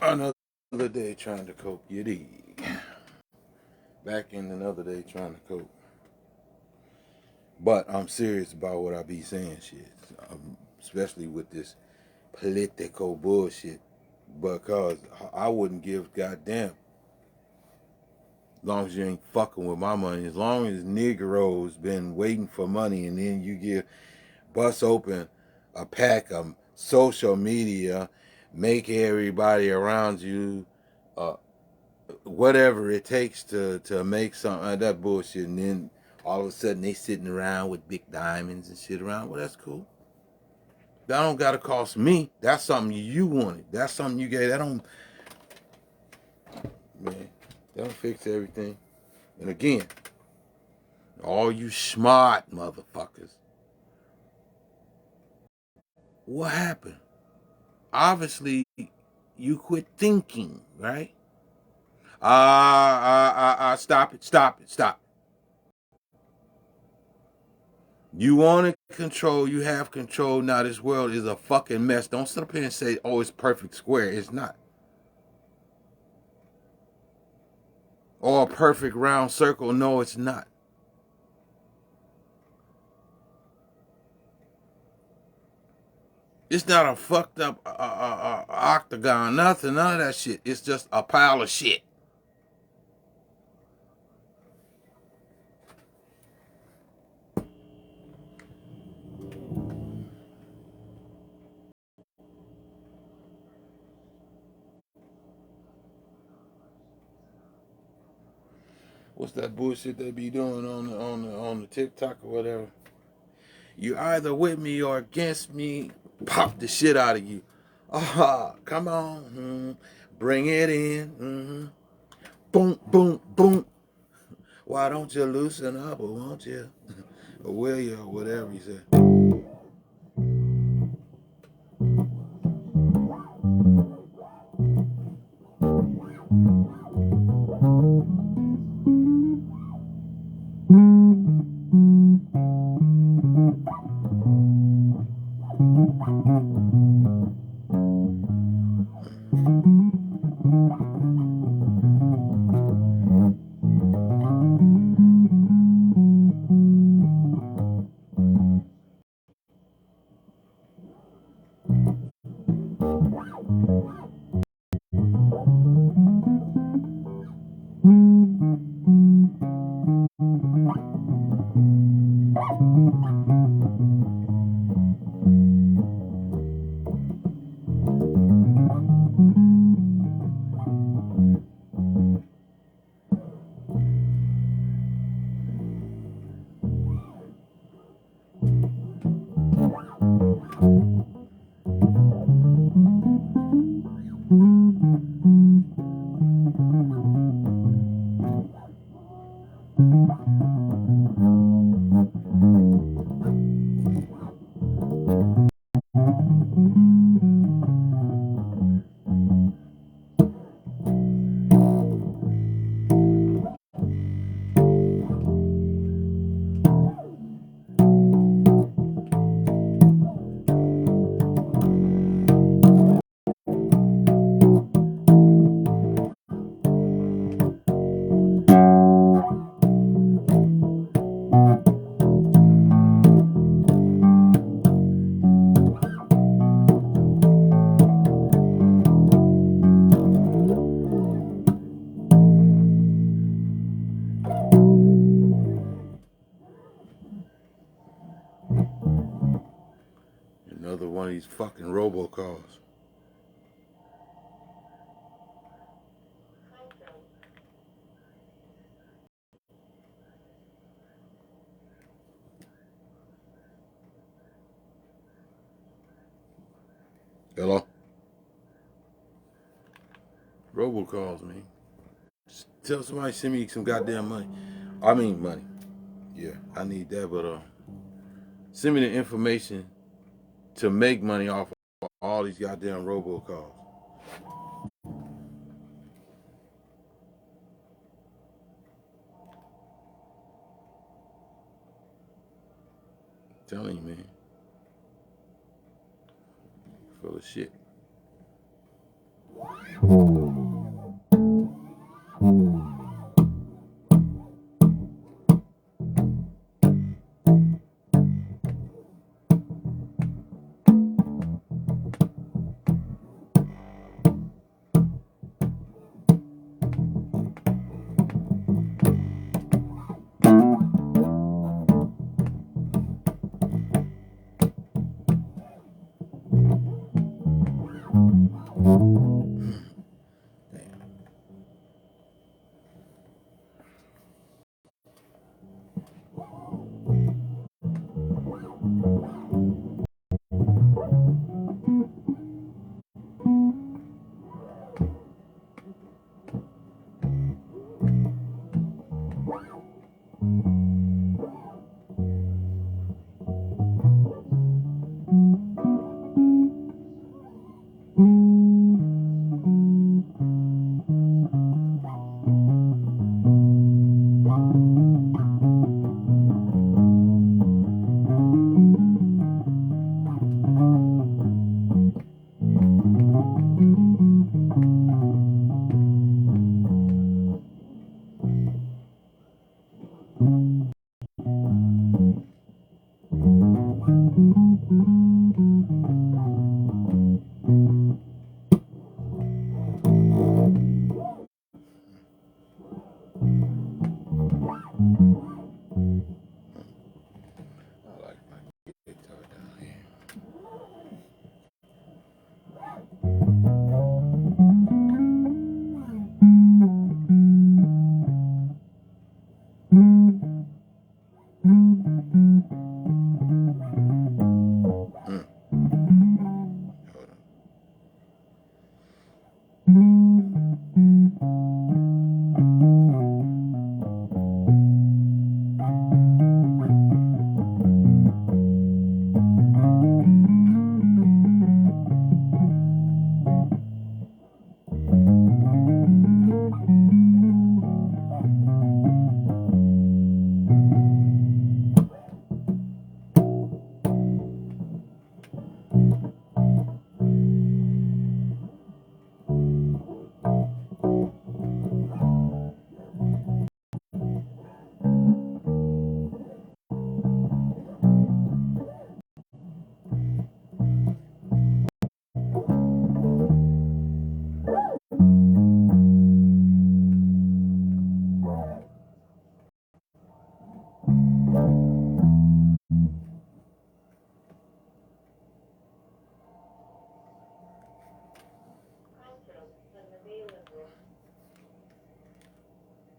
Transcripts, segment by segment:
Another day trying to cope, you dig. Back in another day trying to cope. But I'm serious about what I be saying, shit. Especially with this political bullshit. Because I wouldn't give goddamn. As long as you ain't fucking with my money. As long as Negroes been waiting for money and then you bust open a pack of social media, make everybody around you whatever it takes to make something that bullshit, and then all of a sudden they sitting around with big diamonds and shit around. Well, that's cool. That don't gotta cost me. That's something you wanted. That's something you gave. That don't, man. That don't fix everything. And again, all you smart motherfuckers, what happened? Obviously, you quit thinking, right? Stop it, stop it, stop. You want to control, you have control. Now this world is a fucking mess. Don't sit up here and say, oh, it's perfect square. It's not. Or a perfect round circle. No, it's not. It's not a fucked up octagon, nothing, none of that shit. It's just a pile of shit. What's that bullshit they be doing on the TikTok or whatever? You either with me or against me. Pop the shit out of you. Come on, bring it in. Boom, boom, boom. Why don't you loosen up, or won't you? Or will you, or whatever you say. Another one of these fucking robocalls. Hello? Robocalls, man. Just tell somebody to send me some goddamn money. I mean money. Yeah, I need that, but send me the information to make money off of all these goddamn robocalls. I'm telling you, man. Full of shit. like my guitar down here. Hold on.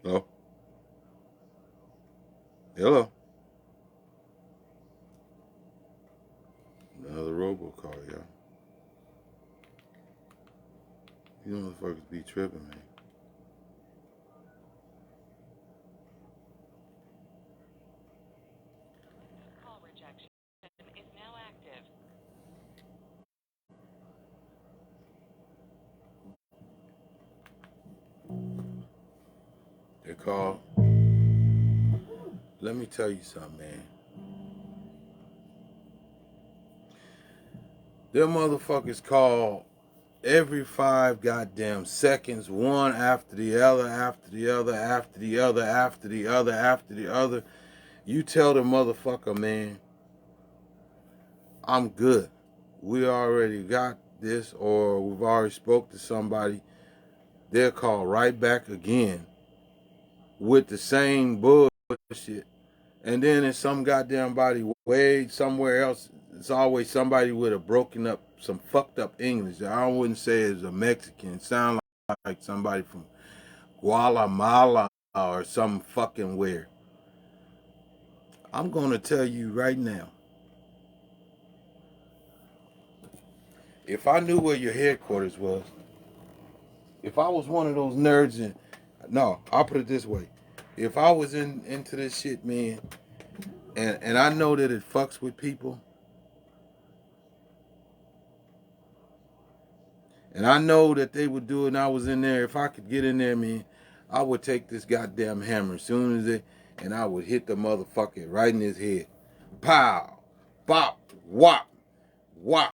Hello? Hello? Another robocall, y'all. You motherfuckers be tripping, man. Call rejection is now active. They call. Let me tell you something, man. Them motherfuckers call every 5 goddamn seconds, one after the other, after the other, after the other, after the other, after the other. You tell the motherfucker, man, I'm good. We already got this, or we've already spoke to somebody. They'll call right back again with the same bullshit. And then in some goddamn body way somewhere else, it's always somebody with a broken up, some fucked up English. I wouldn't say it's a Mexican. It sounds like somebody from Guatemala or some fucking where. I'm gonna tell you right now. If I knew where your headquarters was, if I was one of those nerds, and no, I'll put it this way: if I was into this shit, man, and I know that it fucks with people, and I know that they would do it, and I was in there. If I could get in there, man, I would take this goddamn hammer as soon as it, and I would hit the motherfucker right in his head. Pow, bop, wop, wop.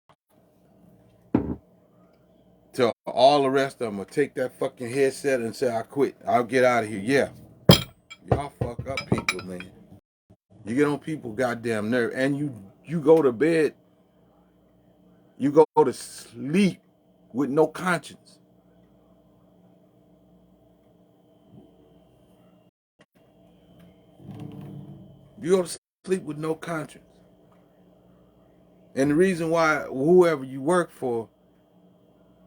till all the rest of them will take that fucking headset and say, I quit. I'll get out of here. Yeah. Y'all fuck up people, man. You get on people goddamn nerve. And you go to bed, you go to sleep with no conscience. You go to sleep with no conscience. And the reason why whoever you work for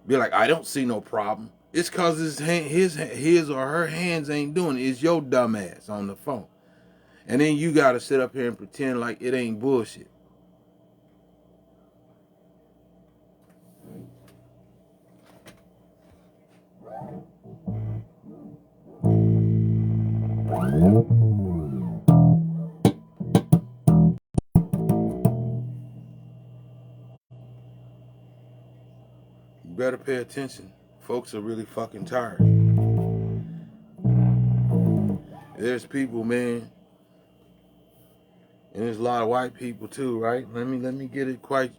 be like, I don't see no problem. It's cause his or her hands ain't doing it. It's your dumb ass on the phone. And then you gotta sit up here and pretend like it ain't bullshit. You better pay attention. Folks are really fucking tired. There's people, man, and there's a lot of white people too, right? Let me get it quite.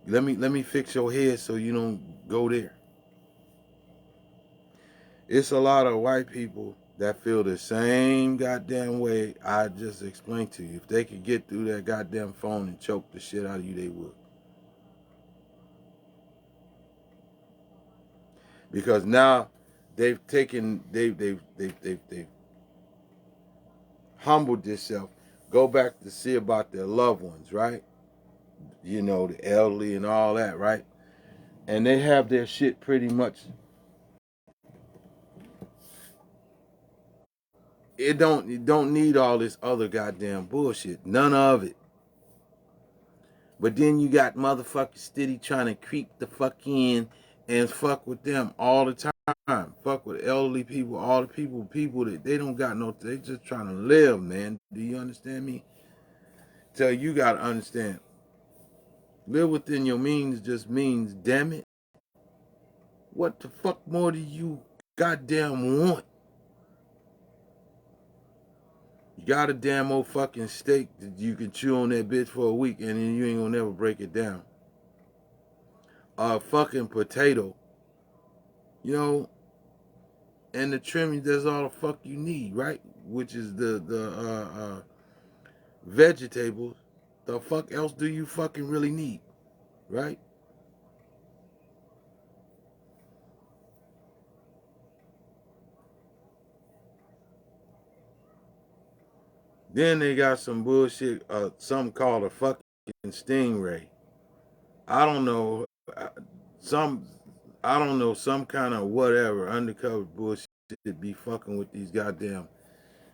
Let me fix your head so you don't go there. It's a lot of white people that feel the same goddamn way I just explained to you. If they could get through that goddamn phone and choke the shit out of you, they would. Because now they've humbled themselves. Go back to see about their loved ones, right? You know, the elderly and all that, right? And they have their shit pretty much. It don't need all this other goddamn bullshit. None of it. But then you got motherfuckers steady trying to creep the fuck in and fuck with them all the time. Fuck with elderly people, all the people that they don't got no, they just trying to live, man. Do you understand me? So you gotta understand. Live within your means just means, damn it, what the fuck more do you goddamn want? You got a damn old fucking steak that you can chew on that bitch for a week and then you ain't gonna never break it down. A fucking potato, you know, and the trimming, that's all the fuck you need, right? Which is the vegetables. The fuck else do you fucking really need, right? Then they got some bullshit, something called a fucking stingray. I don't know, some, I don't know, some kind of whatever undercover bullshit be fucking with these goddamn.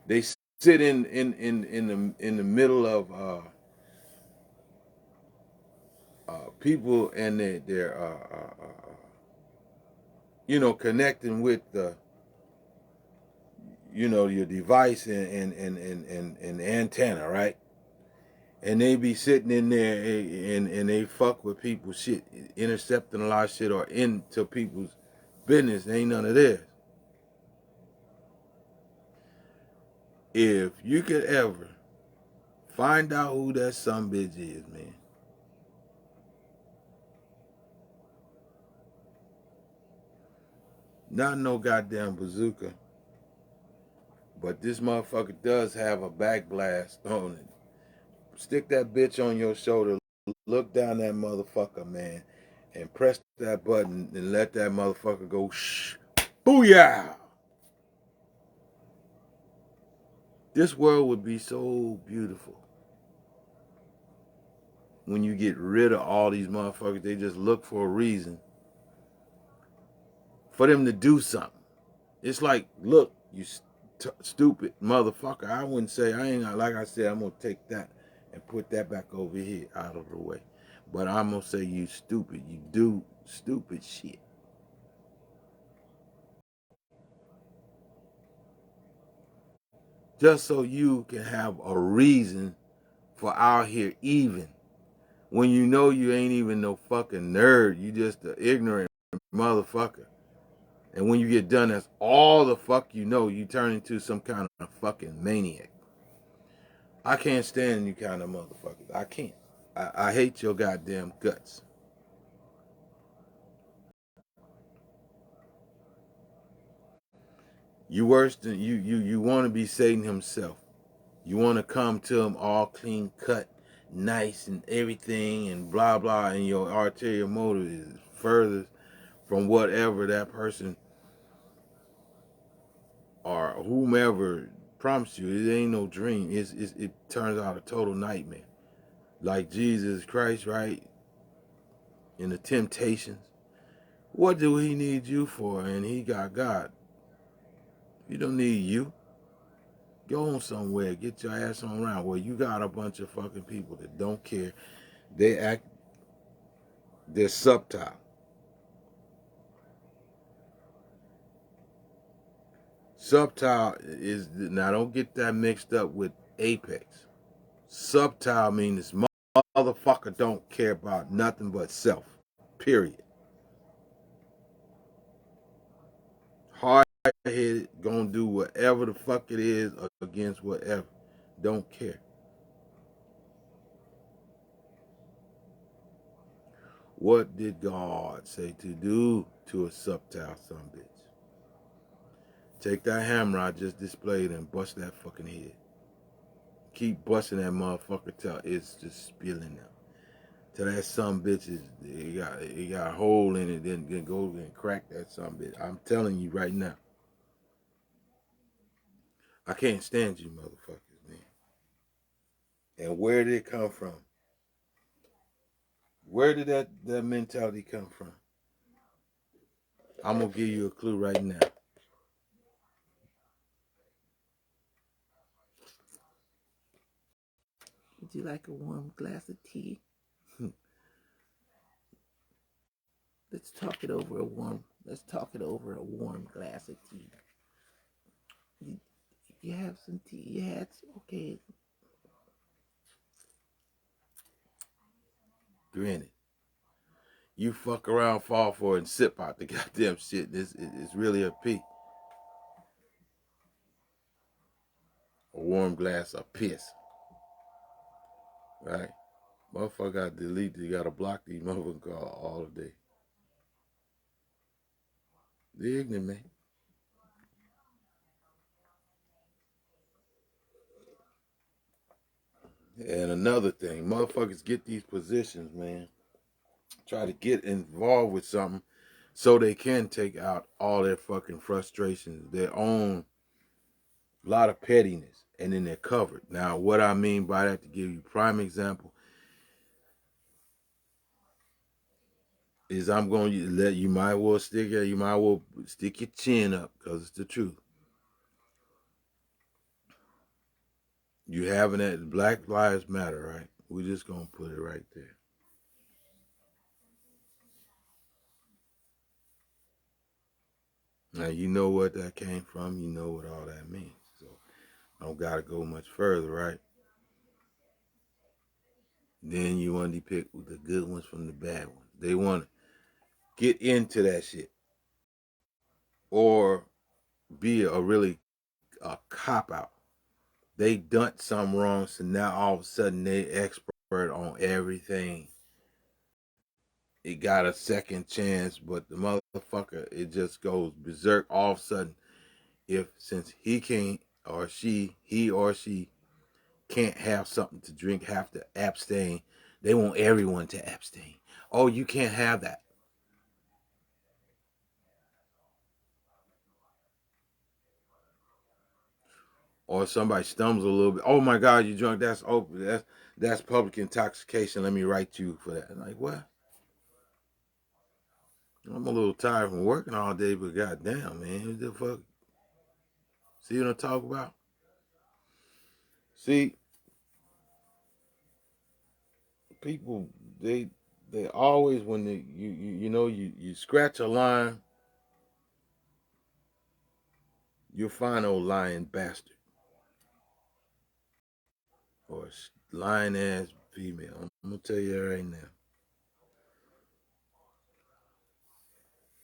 They sit in the middle of people and they're you know, connecting with the, you know, your device and antenna, right? And they be sitting in there and they fuck with people's shit, intercepting a lot of shit or into people's business. Ain't none of this. If you could ever find out who that sumbitch is, man. Not no goddamn bazooka, but this motherfucker does have a back blast on it. Stick that bitch on your shoulder, look down that motherfucker, man, and press that button and let that motherfucker go shh. Booyah! This world would be so beautiful when you get rid of all these motherfuckers. They just look for a reason for them to do something. It's like, look, you stupid motherfucker. I wouldn't say, I ain't, like I said, I'm going to take that and put that back over here out of the way. But I'm going to say, you stupid. You do stupid shit. Just so you can have a reason for out here even. When you know you ain't even no fucking nerd. You just an ignorant motherfucker. And when you get done, that's all the fuck you know. You turn into some kind of fucking maniac. I can't stand you kind of motherfuckers. I can't. I hate your goddamn guts. You worse than you want to be Satan himself. You want to come to him all clean cut, nice and everything and blah blah, and your ulterior motive is further from whatever that person or whomever promised you. It ain't no dream. It turns out a total nightmare. Like Jesus Christ, right? In the temptations. What do he need you for? And he got God. He don't need you. Go on somewhere. Get your ass on around. Well, you got a bunch of fucking people that don't care. They're subtle. Subtle is, now don't get that mixed up with apex. Subtle means this motherfucker don't care about nothing but self. Period. Hard-headed, gonna do whatever the fuck it is against whatever. Don't care. What did God say to do to a subtle son bitch? Take that hammer I just displayed and bust that fucking head. Keep busting that motherfucker till it's just spilling out. Till that son bitch it got a hole in it, then go and crack that son bitch. I'm telling you right now. I can't stand you motherfuckers, man. And where did it come from? Where did that mentality come from? I'm gonna give you a clue right now. Would you like a warm glass of tea? Let's talk it over a warm glass of tea. You have some tea? You had some? Okay. Granted. You fuck around, fall for it, and sip out the goddamn shit. It's really a pee. A warm glass of piss. Right? Motherfucker got to delete, you got to block these motherfuckers all day. They're ignorant, man. And another thing, motherfuckers get these positions, man. Try to get involved with something so they can take out all their fucking frustrations, their own lot of pettiness, and then they're covered. Now, what I mean by that, to give you prime example, is I'm going to let you might well stick your chin up, because it's the truth. You having that Black Lives Matter, right? We're just going to put it right there. Now, you know what that came from. You know what all that means. So, I don't got to go much further, right? Then you want to pick the good ones from the bad ones. They want to get into that shit. Or be a cop-out. They done something wrong, so now all of a sudden they expert on everything. It got a second chance, but the motherfucker, it just goes berserk all of a sudden. Since he can't, he or she can't have something to drink, have to abstain, they want everyone to abstain. Oh, you can't have that. Or somebody stumbles a little bit. Oh my God, you drunk? That's public intoxication. Let me write you for that. I'm like, what? I'm a little tired from working all day, but goddamn, man, who the fuck? See what I'm talking about? See, people, they always, when you scratch a line, you'll find old lying bastard or lying ass female. I'm gonna tell you right now.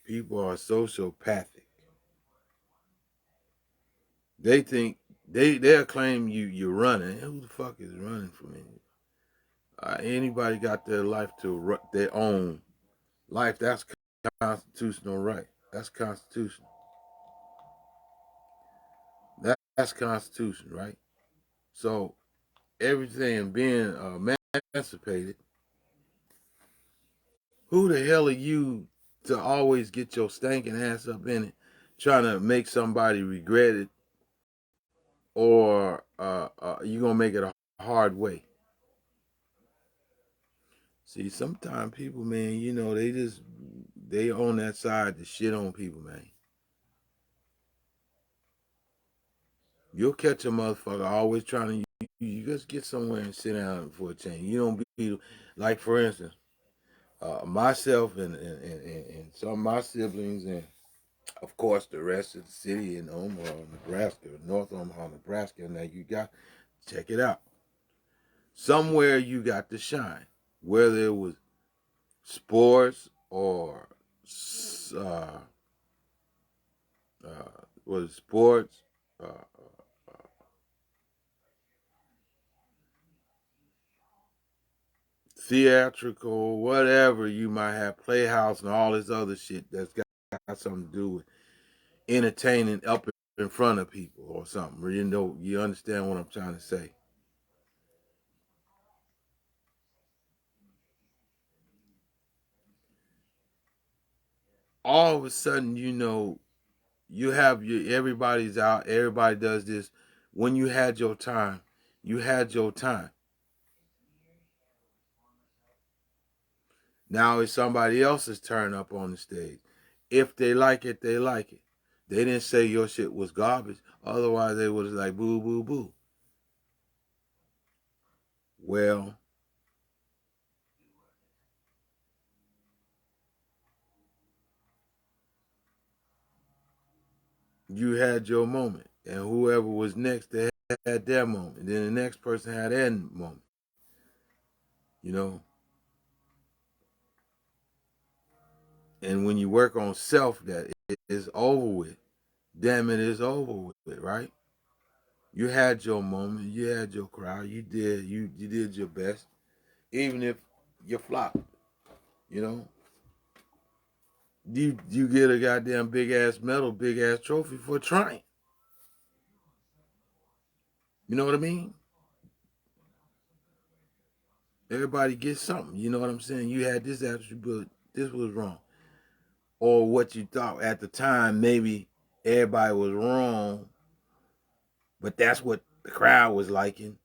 People are sociopathic. They think they'll claim you're running. Who the fuck is running from me? Anybody got their life to their own life? That's constitutional right. That's constitutional. Constitution, right? So everything being emancipated, who the hell are you to always get your stinking ass up in it, trying to make somebody regret it, or you gonna make it a hard way? See, sometimes people, man, they on that side to shit on people, man. You'll catch a motherfucker always trying to you just get somewhere and sit down for a change. You don't be like, for instance, myself and some of my siblings, and of course the rest of the city in Omaha, Nebraska, North Omaha, Nebraska. Now you got check it out. Somewhere you got to shine, whether it was sports or uh, was sports, uh, theatrical, whatever you might have, playhouse and all this other shit that's got something to do with entertaining up in front of people or something. You understand what I'm trying to say. All of a sudden, you have everybody's out, everybody does this. When you had your time, you had your time. Now it's somebody else's turn up on the stage. If they like it, they like it. They didn't say your shit was garbage. Otherwise, they would have like boo, boo, boo. Well, you had your moment, and whoever was next, they had their moment. Then the next person had their moment. You know, and when you work on self, that it is over with. Damn it, is over with, right? You had your moment, you had your crowd, you did your best, even if you flopped. You know, you get a goddamn big ass medal, big ass trophy for trying. You know what I mean? Everybody gets something. You know what I'm saying? You had this attribute, this was wrong, or what you thought at the time maybe everybody was wrong, but that's what the crowd was liking.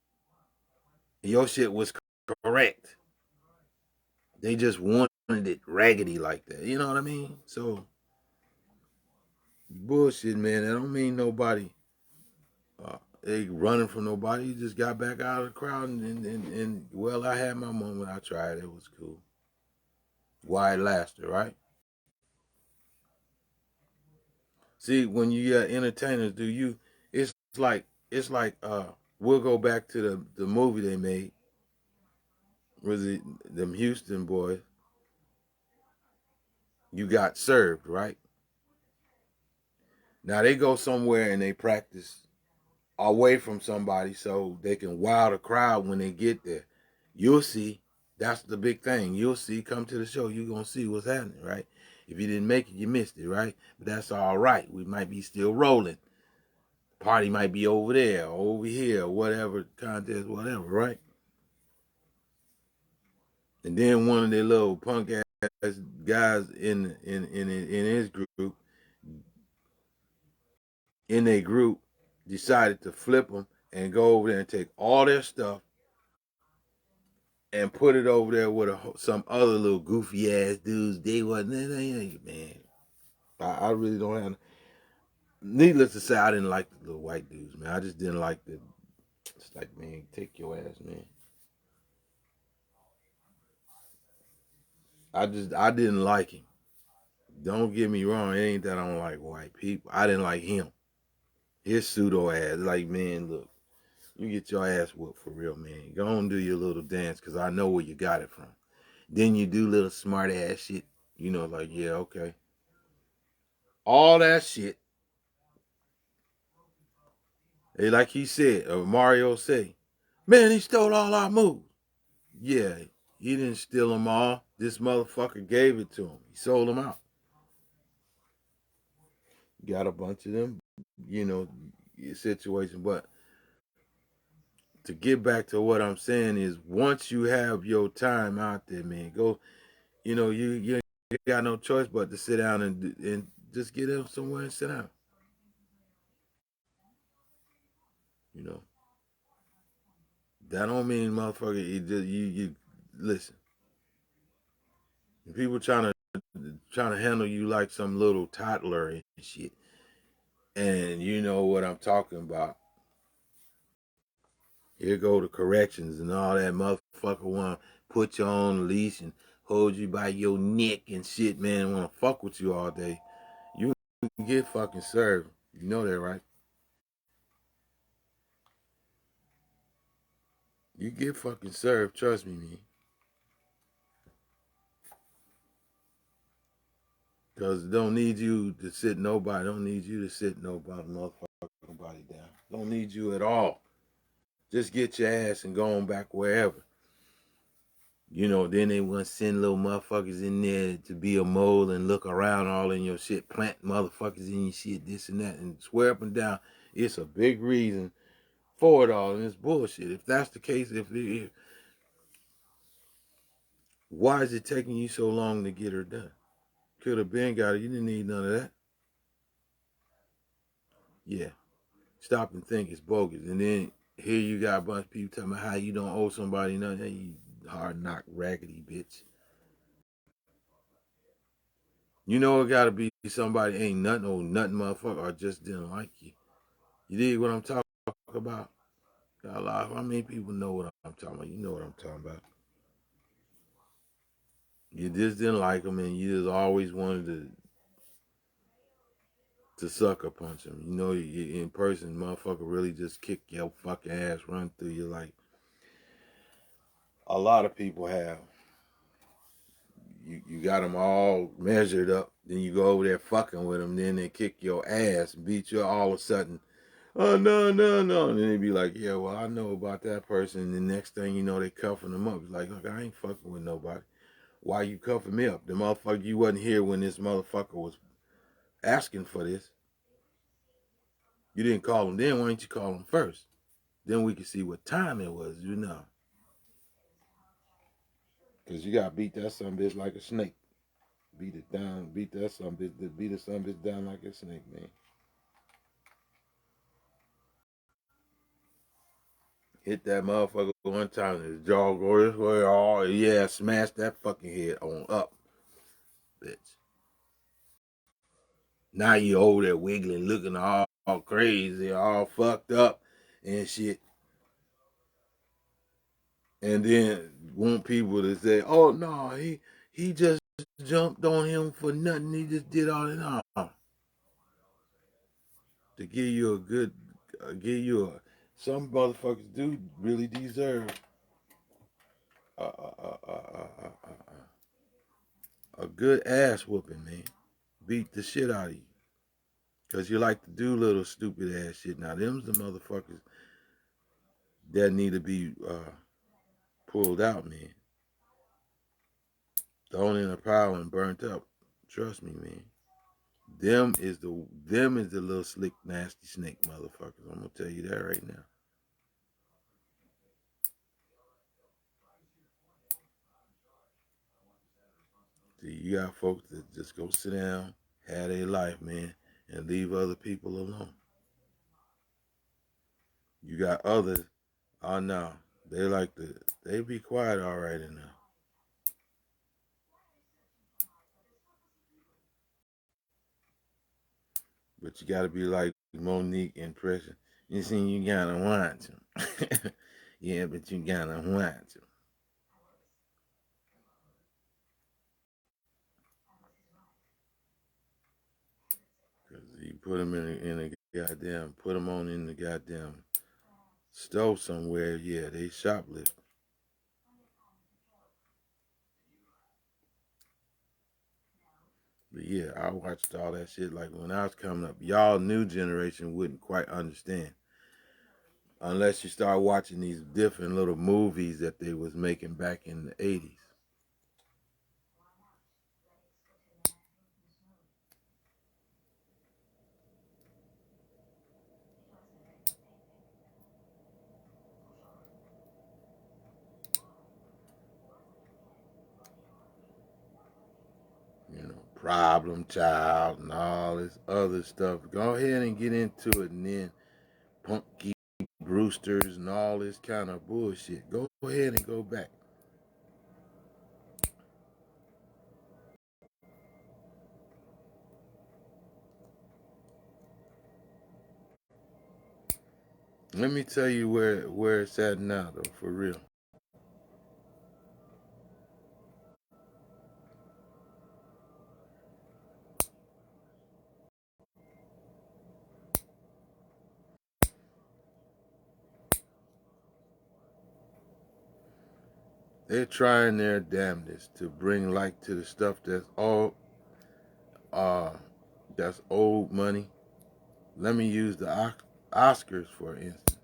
Your shit was correct. They just wanted it raggedy like that. You know what I mean? So bullshit, man. That don't mean nobody they running from nobody. You just got back out of the crowd and well, I had my moment. I tried. It was cool. Why it lasted, right? See, when you got entertainers, it's like we'll go back to the movie they made. Was it them Houston boys? You got served, right? Now they go somewhere and they practice away from somebody so they can wow the crowd when they get there. You'll see. That's the big thing. You'll see. Come to the show. You're going to see what's happening, right? If you didn't make it, you missed it, right? But that's all right. We might be still rolling. Party might be over there, or over here, whatever contest, whatever, right? And then one of their little punk ass guys in his group, in their group, decided to flip them and go over there and take all their stuff and put it over there with some other little goofy ass dudes. They wasn't, man. I really don't have. Needless to say, I didn't like the little white dudes, man. I just didn't like the. It's like, man, take your ass, man. I didn't like him. Don't get me wrong. It ain't that I don't like white people. I didn't like him. His pseudo ass. Like, man, look, you get your ass whooped for real, man. Go on and do your little dance, because I know where you got it from. Then you do little smart ass shit. Like, yeah, okay. All that shit. Hey, like he said, or Mario say, man, he stole all our moves. Yeah, he didn't steal them all. This motherfucker gave it to him. He sold them out. Got a bunch of them, you know, situation. But to get back to what I'm saying is, once you have your time out there, man, go. You ain't got no choice but to sit down and just get up somewhere and sit down. You know, that don't mean motherfucker. You listen. People trying to handle you like some little toddler and shit, and you know what I'm talking about. Here go the corrections and all that motherfucker want to put you on leash and hold you by your neck and shit, man. Want to fuck with you all day. You get fucking served. You know that, right? You get fucking served. Trust me, man. Because don't need you to sit nobody. Don't need you to sit nobody down. Don't need you at all. Just get your ass and go on back wherever. Then they want to send little motherfuckers in there to be a mole and look around all in your shit, plant motherfuckers in your shit, this and that, and swear up and down. It's a big reason for it all, and it's bullshit. If that's the case, why is it taking you so long to get her done? Could have been got it. You didn't need none of that. Yeah. Stop and think it's bogus. And then here you got a bunch of people talking about how you don't owe somebody nothing. Hey, you hard knock raggedy bitch. You know it gotta be somebody ain't nothing owe nothing motherfucker or just didn't like you. You dig what I'm talking about? Got a lot. How many people know what I'm talking about? You know what I'm talking about. You just didn't like them and you just always wanted to sucker punch them. You in person, motherfucker really just kick your fucking ass, run through you like a lot of people have. You got them all measured up. Then you go over there fucking with them. Then they kick your ass and beat you all of a sudden. Oh, no, no, no. And then they be like, yeah, well, I know about that person. And the next thing you know, they cuffing them up. It's like, look, I ain't fucking with nobody. Why you cuffing me up? The motherfucker, you wasn't here when this motherfucker was asking for this. You didn't call him then. Why didn't you call him first? Then we could see what time it was, Because you got to beat that son bitch like a snake. Beat it down. Beat that son bitch. Beat the son bitch down like a snake, man. Hit that motherfucker one time, his jaw go this way. Oh, yeah, smash that fucking head on up, bitch. Now you over there wiggling, looking all crazy, all fucked up and shit. And then want people to say, oh, no, he just jumped on him for nothing. He just did all that. No. To give you a good, some motherfuckers do really deserve a good ass whooping, man. Beat the shit out of you. Because you like to do little stupid ass shit. Now, them's the motherfuckers that need to be pulled out, man. Thrown in a pile and burnt up. Trust me, man. Them is the little slick, nasty snake motherfuckers. I'm gonna tell you that right now. See, you got folks that just go sit down, have their life, man, and leave other people alone. You got others, oh no, they be quiet all right enough. But you gotta be like Monique in prison. You see, you gotta want to. Yeah, but you gotta want to. Cause you put them put them on in the goddamn stove somewhere. Yeah, they shoplift. But yeah, I watched all that shit. Like when I was coming up, y'all new generation wouldn't quite understand unless you start watching these different little movies that they was making back in the 80s. problem child and all this other stuff. Go ahead and get into it, and then Punky Brewsters and all this kind of bullshit. Go ahead and go back. Let me tell you where it's at now, though, for real. They're trying their damnedest to bring light to the stuff that's all that's old money. Let me use the Oscars for instance.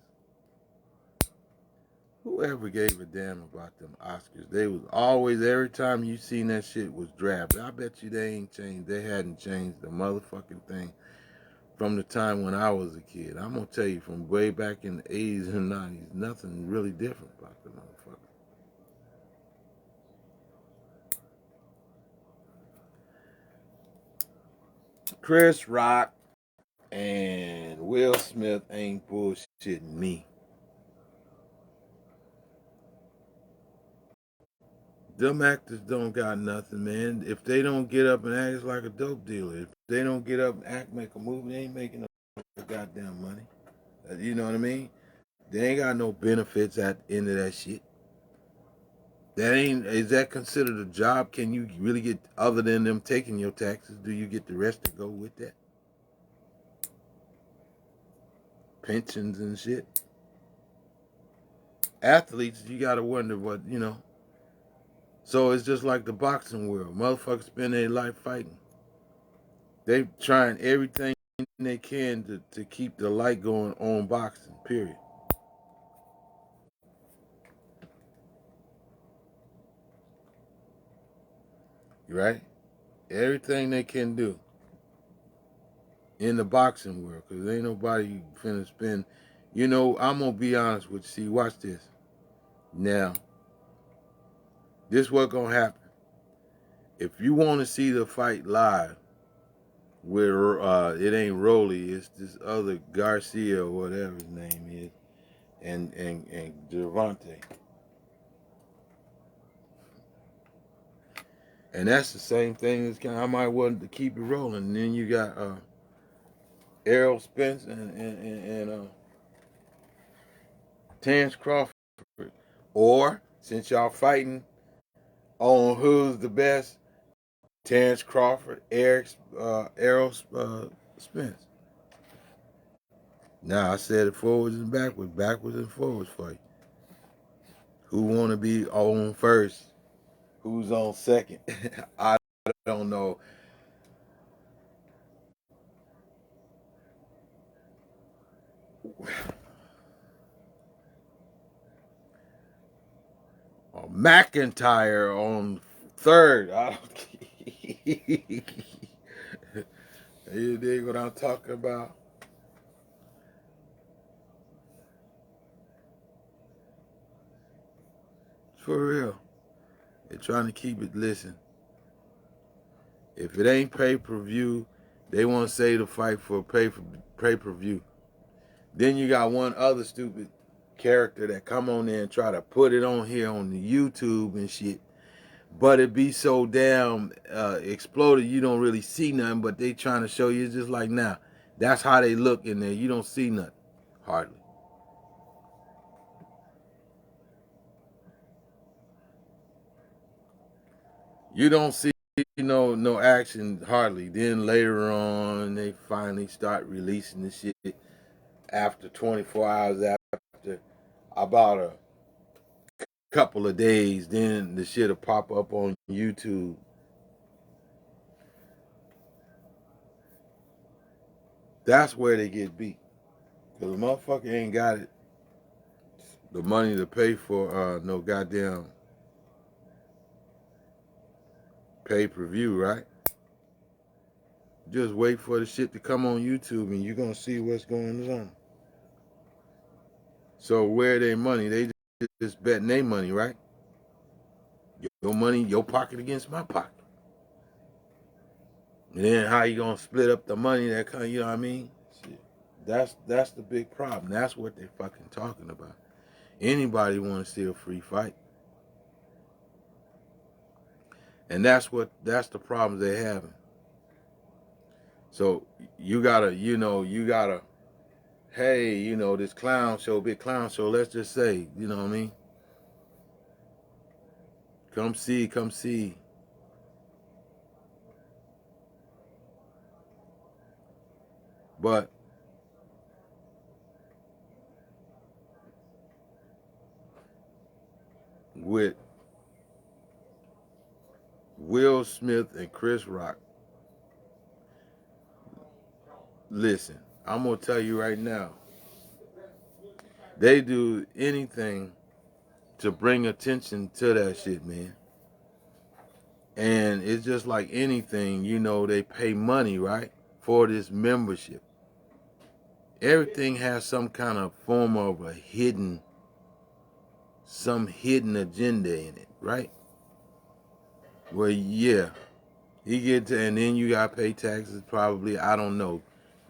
Whoever gave a damn about them Oscars? They was always, every time you seen that shit was drab. I bet you they ain't changed. They hadn't changed the motherfucking thing from the time when I was a kid. I'm gonna tell you, from way back in the 80s and 90s, nothing really different about the motherfucker. Chris Rock and Will Smith ain't bullshitting me. Them actors don't got nothing, man. If they don't get up and act like a dope dealer, if they don't get up and act, make a movie, they ain't making no goddamn money. You know what I mean? They ain't got no benefits at the end of that shit. Is that considered a job? Can you really get, other than them taking your taxes, do you get the rest to go with that? Pensions and shit. Athletes, you gotta wonder what, you know. So it's just like the boxing world. Motherfuckers spend their life fighting. They trying everything they can to keep the light going on boxing, period. Right? Everything they can do in the boxing world, because ain't nobody finna spend. You know, I'm gonna be honest with you. See, watch this. Now, this what gonna happen. If you want to see the fight live, where it ain't Rolly, it's this other Garcia or whatever his name is, and Gervonta. And that's the same thing as I might want to keep it rolling. And then you got Errol Spence and Terrence Crawford. Or, since y'all fighting on who's the best, Terrence Crawford, Errol Spence. Now, I said it forwards and backwards and forwards for you. Who want to be on first? Who's on second? I don't know. McIntyre on third. I don't. You dig what I'm talking about? For real. They're trying to keep it. Listen, if it ain't pay-per-view, they want to say the fight for pay-per-view. Then you got one other stupid character that come on there and try to put it on here on the YouTube and shit. But it be so damn exploded, you don't really see nothing, but they trying to show you. It's just like, now, that's how they look in there. You don't see nothing, hardly. You don't see no action, hardly. Then later on, they finally start releasing the shit after 24 hours, after about a couple of days. Then the shit will pop up on YouTube. That's where they get beat. Because the motherfucker ain't got it, the money to pay for no goddamn pay-per-view, right? Just wait for the shit to come on YouTube and you're going to see what's going on. So where their money? They just betting their money, right? Your money, your pocket against my pocket. And then how you gonna split up the money that come, you know what I mean? Shit. That's the big problem. That's what they're fucking talking about. Anybody want to see a free fight. And that's the problem they're having. So you gotta, hey, this clown show, big clown show, let's just say, you know what I mean? Come see. But with Will Smith and Chris Rock, listen, I'm gonna tell you right now, they do anything to bring attention to that shit, man. And it's just like anything, they pay money, right, for this membership. Everything has some kind of form of some hidden agenda in it, right? Well, yeah, he get to, and then you got to pay taxes probably, I don't know.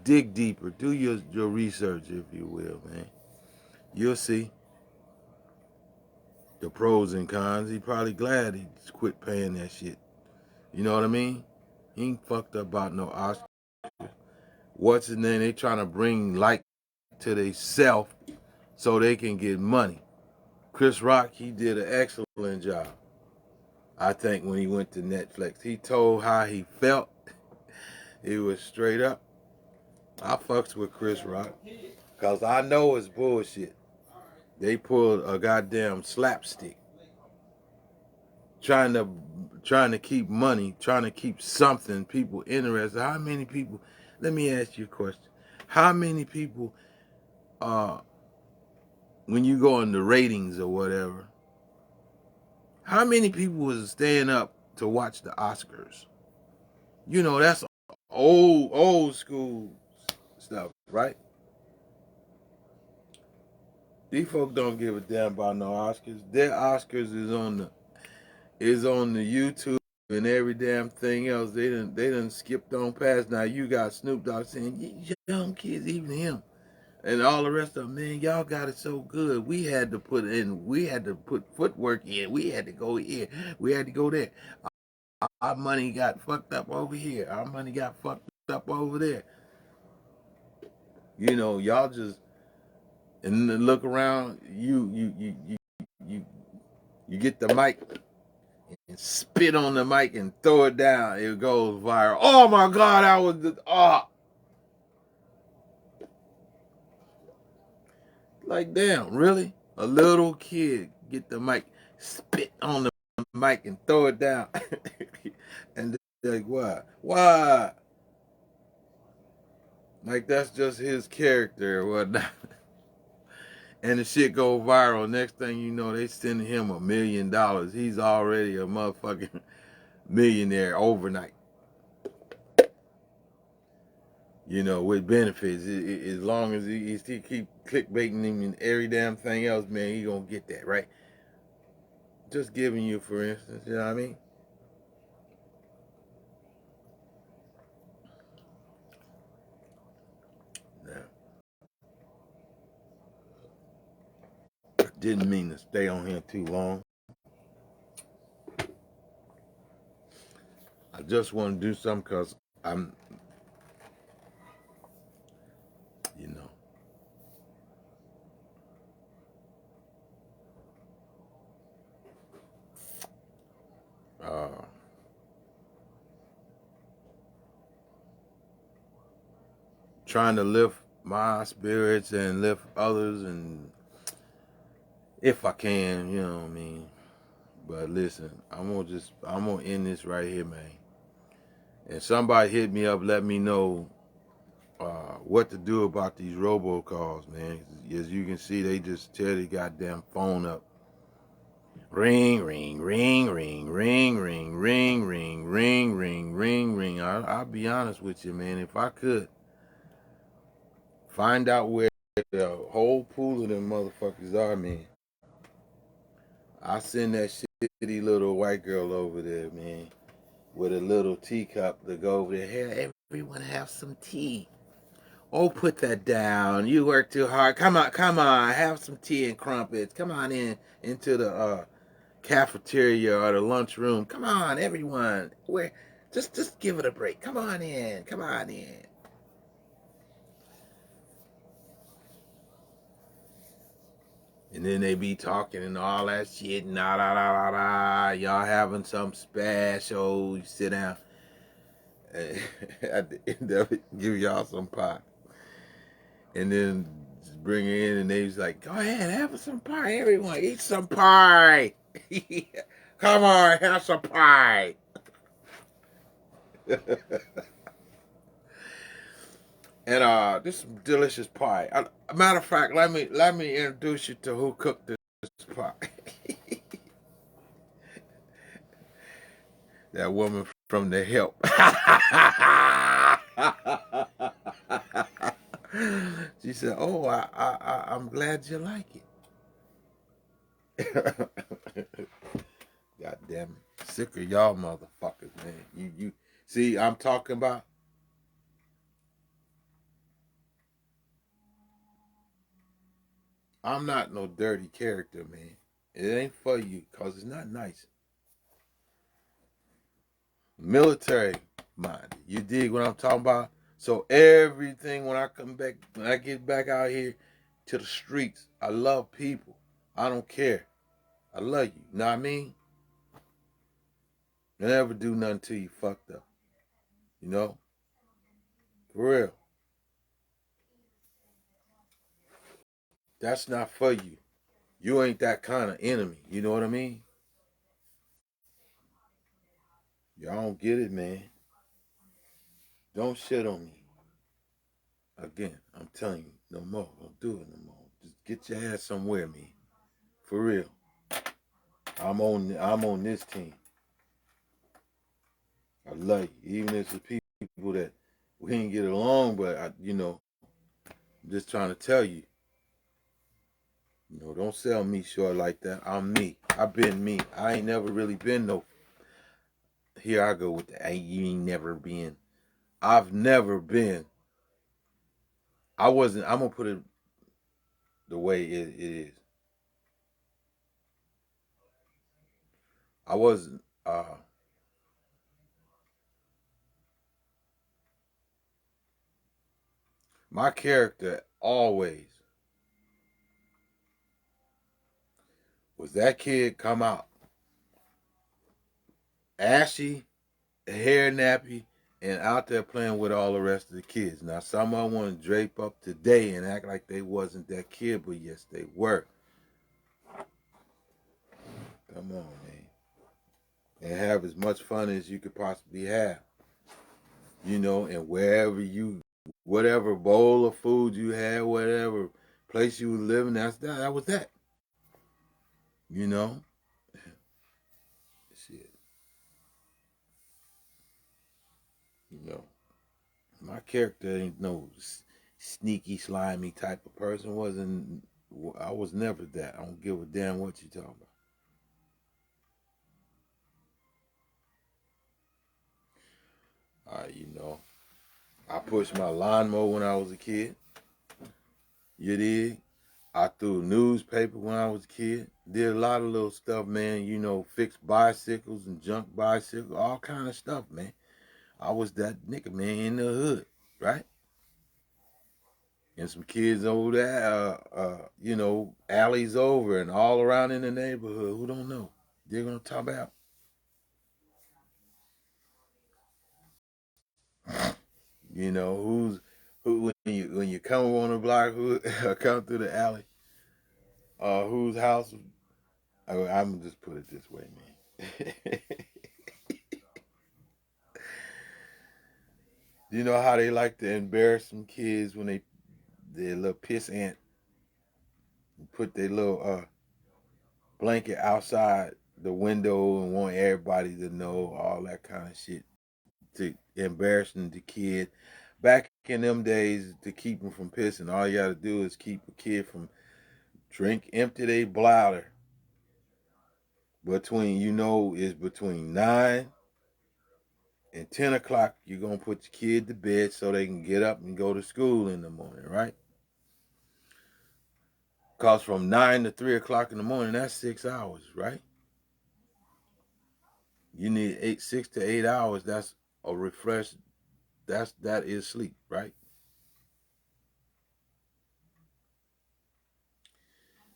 Dig deeper, do your research, if you will, man. You'll see the pros and cons. He probably glad he quit paying that shit. You know what I mean? He ain't fucked up about no Oscar. What's his name? They trying to bring light to they self so they can get money. Chris Rock, he did an excellent job. I think when he went to Netflix, he told how he felt. It was straight up. I fucks with Chris Rock because I know it's bullshit. They pulled a goddamn slapstick, trying to keep money, trying to keep something, people interested. How many people? Let me ask you a question. How many people, when you go on the ratings or whatever, how many people was staying up to watch the Oscars? That's old school stuff, right? These folks don't give a damn about no Oscars. Their Oscars is on the YouTube and every damn thing else. They done skipped on past. Now you got Snoop Dogg saying, young kids, even him, and all the rest of them, man, y'all got it so good. We had to put footwork in. We had to go here. We had to go there. Our money got fucked up over here. Our money got fucked up over there. Y'all just, and then look around. You get the mic and spit on the mic and throw it down. It goes viral. Oh my God, I was just, like, damn, really? A little kid get the mic, spit on the mic and throw it down. And they're like, why? Why? Like, that's just his character or whatnot. And the shit go viral. Next thing you know, they sending him $1 million. He's already a motherfucking millionaire overnight. With benefits. As long as he keep clickbaiting him and every damn thing else, man, he gonna get that, right? Just giving you, for instance, you know what I mean? Didn't mean to stay on here too long. I just want to do something because I'm, trying to lift my spirits and lift others, and if I can, you know what I mean? But listen, I'm gonna end this right here, man. And somebody hit me up, let me know what to do about these robocalls, man. As you can see, they just tear the goddamn phone up. Ring, ring, ring, ring, ring, ring, ring, ring, ring, ring, ring, ring. I'll be honest with you, man. If I could find out where the whole pool of them motherfuckers are, man, I send that shitty little white girl over there, man. with a little teacup to go over there. Here, everyone have some tea. Oh, put that down. You work too hard. Come on. Have some tea and crumpets. Come on into the cafeteria or the lunchroom. Come on, everyone. Just give it a break. Come on in. And then they be talking and all that shit. Nah, da, da, da, da. Y'all having some special. You sit down. At the end of it, give y'all some pie. And then just bring it in and they was like, go ahead, have some pie. Everyone, eat some pie. Come on, have some pie. And this is delicious pie. Matter of fact, let me introduce you to who cooked this pie. That woman from The Help. She said, "Oh, I'm glad you like it." God damn it, sick of y'all motherfuckers, man. You see, I'm talking about. I'm not no dirty character, man. It ain't for you, cause it's not nice. Military minded. You dig what I'm talking about? So everything when I come back, when I get back out here to the streets, I love people. I don't care. I love you. Know what I mean? I never do nothing to you fucked up. You know? For real. That's not for you. You ain't that kind of enemy. You know what I mean? Y'all don't get it, man. Don't shit on me. Again, I'm telling you, no more. Don't do it no more. Just get your ass somewhere, man. For real. I'm on this team. I love you. Even if it's people that we ain't get along, but I'm just trying to tell you. Don't sell me short like that. I'm me. I've been me. I ain't never really been no. Here I go with the you ain't never been. I've never been. I wasn't. I'm gonna put it the way it is. I wasn't. My character always was that kid come out ashy, hair nappy, and out there playing with all the rest of the kids. Now, some of them want to drape up today and act like they wasn't that kid, but yes, they were. Come on, man. And have as much fun as you could possibly have. And whatever bowl of food you had, whatever place you was living, that was that. You know? Shit. My character ain't no sneaky, slimy type of person. I was never that. I don't give a damn what you talking about. I pushed my lawnmower when I was a kid. You dig? I threw newspaper when I was a kid. Did a lot of little stuff, man. Fixed bicycles and junk bicycles, all kind of stuff, man. I was that nigga, man, in the hood, right? And some kids over there, alleys over and all around in the neighborhood who don't know. They're gonna talk about. Who when you come on the block, who come through the alley, whose house? I'm gonna just put it this way, man. You know how they like to embarrass some kids when their little piss ant put their little blanket outside the window and want everybody to know all that kind of shit to embarrassing the kid. Back in them days, to keep them from pissing, all you got to do is keep a kid from empty their bladder between 9 And 10 o'clock, you're going to put your kid to bed so they can get up and go to school in the morning, right? Because from 9 to 3 o'clock in the morning, that's 6 hours, right? You need 6 to 8 hours. That's a refresh. That is sleep, right?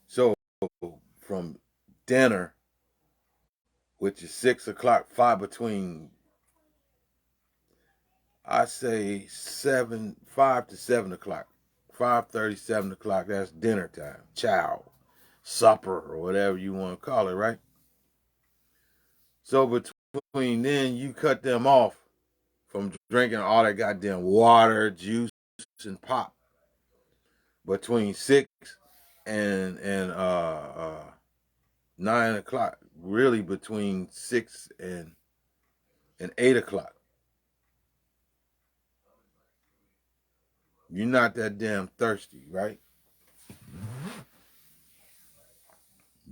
So from dinner, which is 6 o'clock, between, I say 5 to 7 o'clock. 5:30, 7 o'clock, that's dinner time. Chow, supper, or whatever you want to call it, right? So between then, you cut them off from drinking all that goddamn water, juice, and pop. Between 6 and 9 o'clock, really between 6 and 8 o'clock. You're not that damn thirsty, right?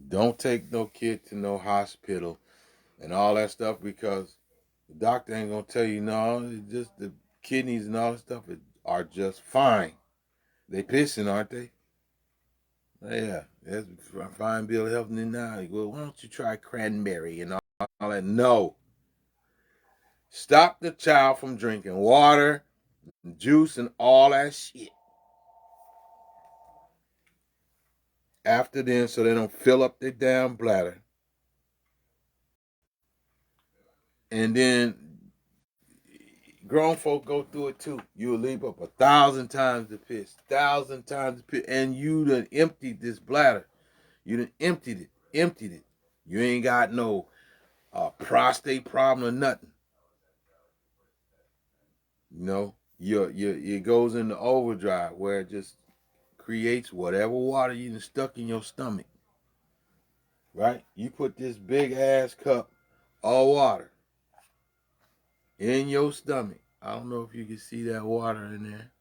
Don't take no kid to no hospital and all that stuff, because the doctor ain't gonna tell you no. It's just the kidneys and all that stuff are just fine. They pissing, aren't they? Yeah, that's a fine bill of health. And now, well, why don't you try cranberry and all that? No. Stop the child from drinking water, juice, and all that shit. After then, so they don't fill up their damn bladder. And then grown folk go through it too. You'll leave up 1,000 times to piss, 1,000 times to piss, and you done emptied this bladder. You done emptied it. You ain't got no prostate problem or nothing. You know, it goes into overdrive where it just creates whatever water you done stuck in your stomach. Right? You put this big ass cup of water in your stomach. I don't know if you can see that water in there,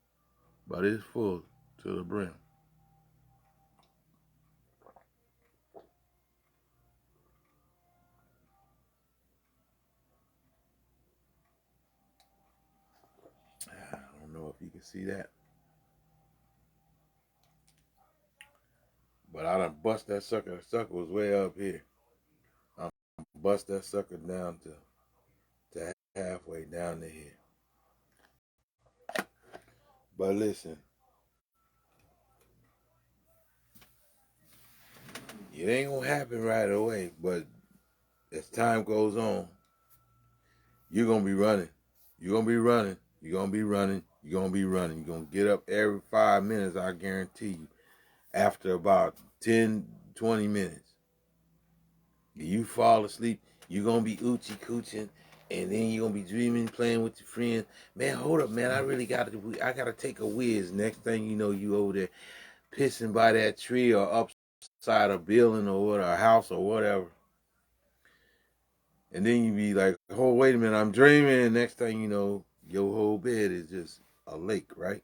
but it's full to the brim. I don't know if you can see that, but I done bust that sucker. The sucker was way up here. I bust that sucker down to halfway down to here. But listen, it ain't gonna happen right away, but as time goes on, you're gonna be running. You're gonna be running. You're gonna be running. You're gonna be running. You're gonna get up every 5 minutes, I guarantee you. After about 10, 20 minutes, you fall asleep, you're gonna be oochie cooching, and then you're gonna be dreaming, playing with your friends. Man, hold up, man. I gotta take a whiz. Next thing you know, you over there pissing by that tree or upside a building or what, a house or whatever. And then you be like, oh, wait a minute, I'm dreaming. And next thing you know, your whole bed is just a lake, right?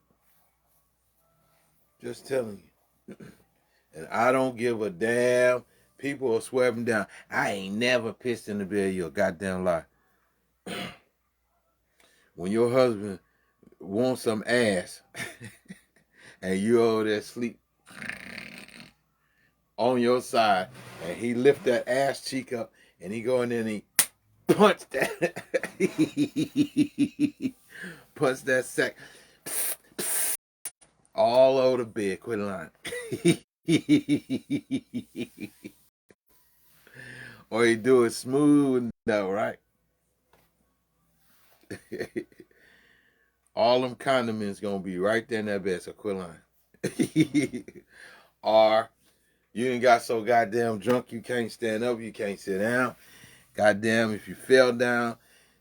Just telling you. And I don't give a damn. People are swearing down. I ain't never pissed in the bed. You're a goddamn lie. When your husband wants some ass and you over there sleep on your side and he lift that ass cheek up and he go in there and he punch that punch that sack all over the bed. Quit lying. Or he do it smooth though, right? All them condiments gonna be right there in that bed, so quit lying. Or you ain't got so goddamn drunk you can't stand up, you can't sit down. Goddamn, if you fell down,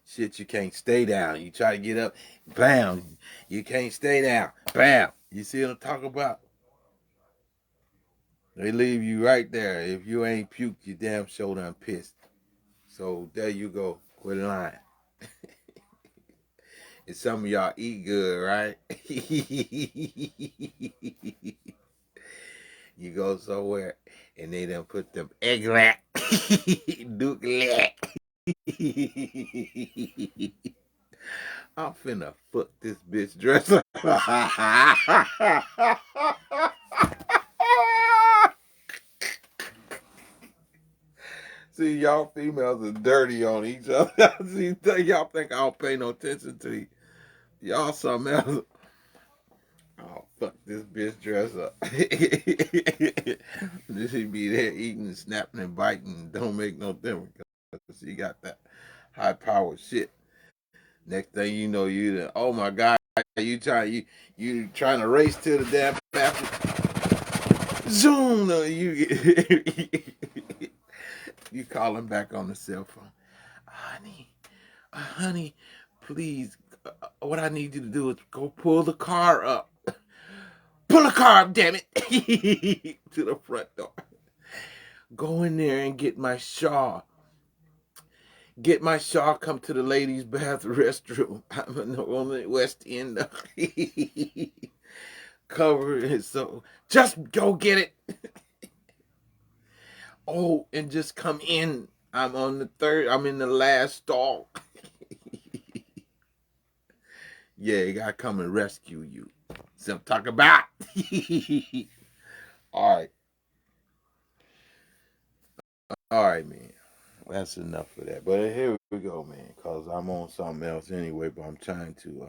shit, you can't stay down. You try to get up, bam, you can't stay down, bam. You see what I'm talking about? They leave you right there. If you ain't puked, you damn sure done pissed. So there you go. Quit lying. And some of y'all eat good, right? You go somewhere and they done put them egg lack, duke lack. I'm finna fuck this bitch dress up. See, y'all females are dirty on each other. See, y'all think I don't pay no attention to you. Y'all something else. Oh, fuck this bitch dress up. She be there eating, snapping, and biting. Don't make no difference. She got that high powered shit. Next thing you know, oh my God, you trying to race to the damn bathroom. Zoom, you calling back on the cell phone. Honey, please, what I need you to do is go pull the car up. Pull the car up, damn it, to the front door. Go in there and get my shawl. Get my shawl, come to the ladies' restroom. I'm on the West End. Cover it, so just go get it. Oh, and just come in. I'm in the last stall. Yeah, he gotta come and rescue you. So I'm talking about. All right, man. That's enough of that. But here we go, man. Cause I'm on something else anyway. But I'm trying to,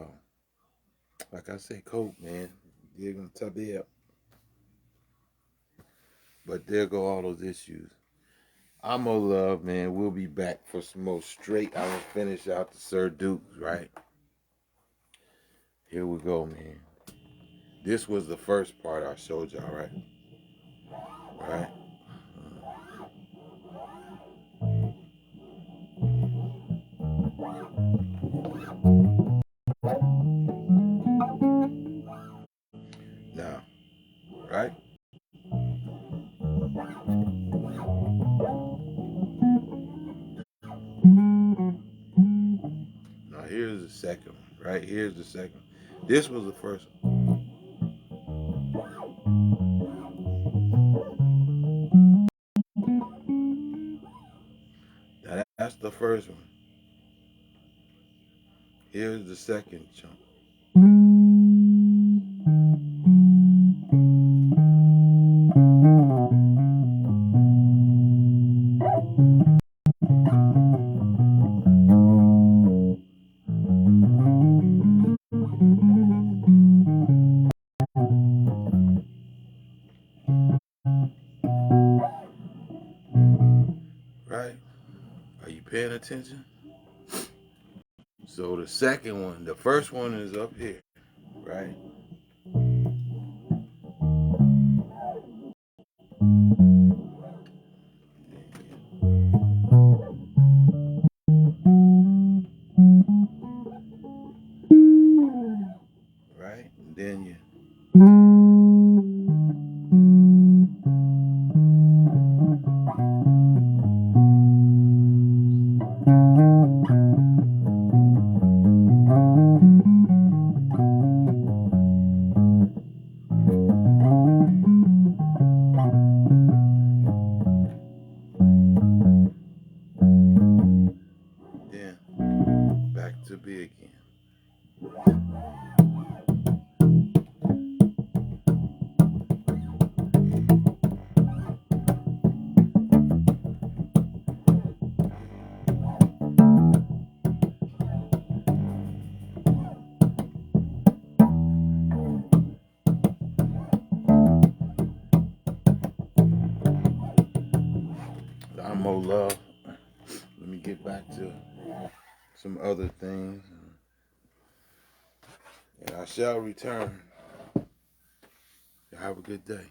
like I say, cope, man. They're gonna top it up. But there go all those issues. I'm gonna love, man. We'll be back for some more straight. I'm gonna finish out the Sir Dukes, right? Here we go, man. This was the first part I showed y'all, right? Right? Now, right? Now here's the second one, right? Here's the second one. This was the first one. Now that's the first one. Here's the second chunk. Right? Are you paying attention? So the second one, the first one is up here, right? Right? And then you then back to B again. I'm more love. Let me get back to some other things. And I shall return. Have a good day.